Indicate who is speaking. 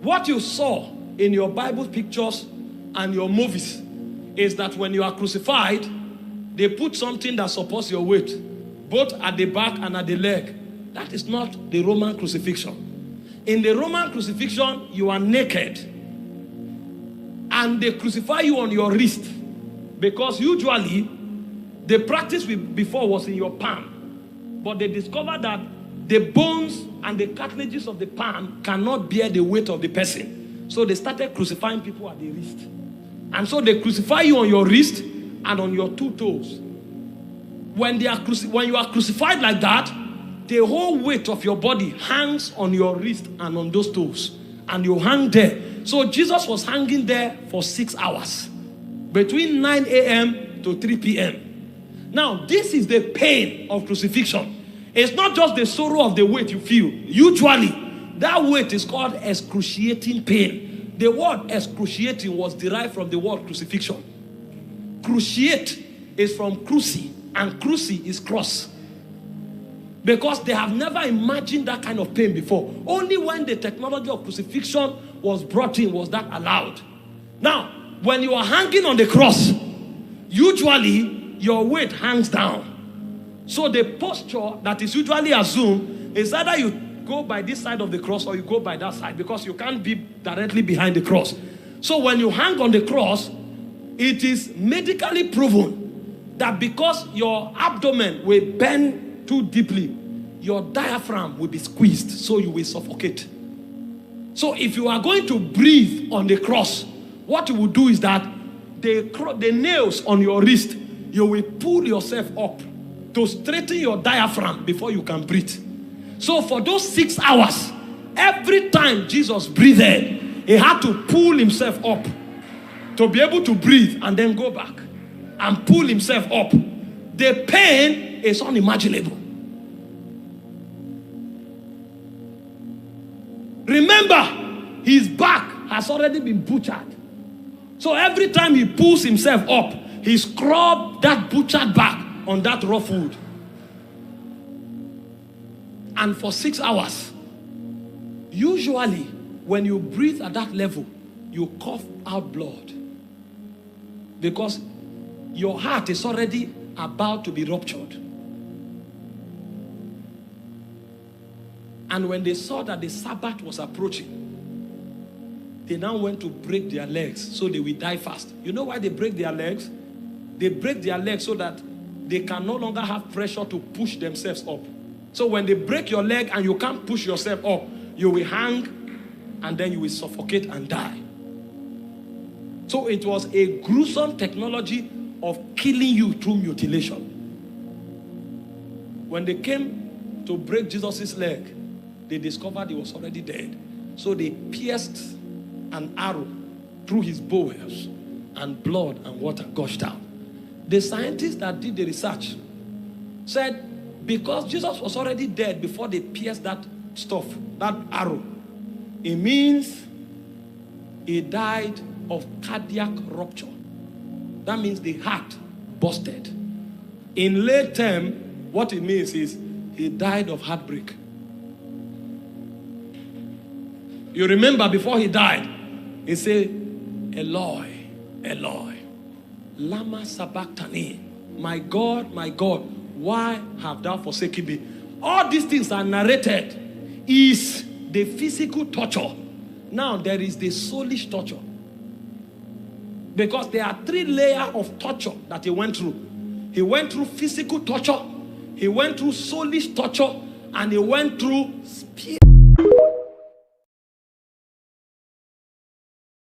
Speaker 1: What you saw in your Bible pictures and your movies is that when you are crucified, they put something that supports your weight, both at the back and at the leg. That is not the Roman crucifixion. In the Roman crucifixion, you are naked, and they crucify you on your wrist, because usually the practice before was in your palm, but they discovered that the bones and the cartilages of the palm cannot bear the weight of the person. So they started crucifying people at the wrist. And so they crucify you on your wrist and on your two toes. When you are crucified like that, the whole weight of your body hangs on your wrist and on those toes. And you hang there. So Jesus was hanging there for 6 hours. Between 9 a.m. to 3 p.m. Now, this is the pain of crucifixion. It's not just the sorrow of the weight you feel. Usually, that weight is called excruciating pain. The word excruciating was derived from the word crucifixion. Cruciate is from cruci, and cruci is cross. Because they have never imagined that kind of pain before. Only when the technology of crucifixion was brought in was that allowed. Now, when you are hanging on the cross, usually your weight hangs down. So the posture that is usually assumed is either you go by this side of the cross or you go by that side, because you can't be directly behind the cross. So when you hang on the cross, it is medically proven that because your abdomen will bend too deeply, your diaphragm will be squeezed, so you will suffocate. So if you are going to breathe on the cross, what you will do is that the nails on your wrist, you will pull yourself up to straighten your diaphragm before you can breathe. So for those 6 hours, every time Jesus breathed, he had to pull himself up to be able to breathe and then go back and pull himself up. The pain is unimaginable. Remember, his back has already been butchered. So every time he pulls himself up, he scrubbed that butchered back on that rough wood. And for 6 hours, usually when you breathe at that level, you cough out blood, because your heart is already about to be ruptured. And when they saw that the Sabbath was approaching, they now went to break their legs so they will die fast. You know why they break their legs? They break their legs so that they can no longer have pressure to push themselves up. So when they break your leg and you can't push yourself up, you will hang and then you will suffocate and die. So it was a gruesome technology of killing you through mutilation. When they came to break Jesus' leg, they discovered he was already dead. So they pierced an arrow through his bowels, and blood and water gushed out. The scientists that did the research said because Jesus was already dead before they pierced that stuff, that arrow, it means he died of cardiac rupture. That means the heart busted. In lay term, what it means is he died of heartbreak. You remember before he died, he said, Eloi, Eloi, lama sabachthani. My God, why have thou forsaken me? All these things are narrated is the physical torture. Now there is the soulish torture. Because there are 3 layers of torture that he went through. He went through physical torture, he went through soulish torture, and he went through spirit.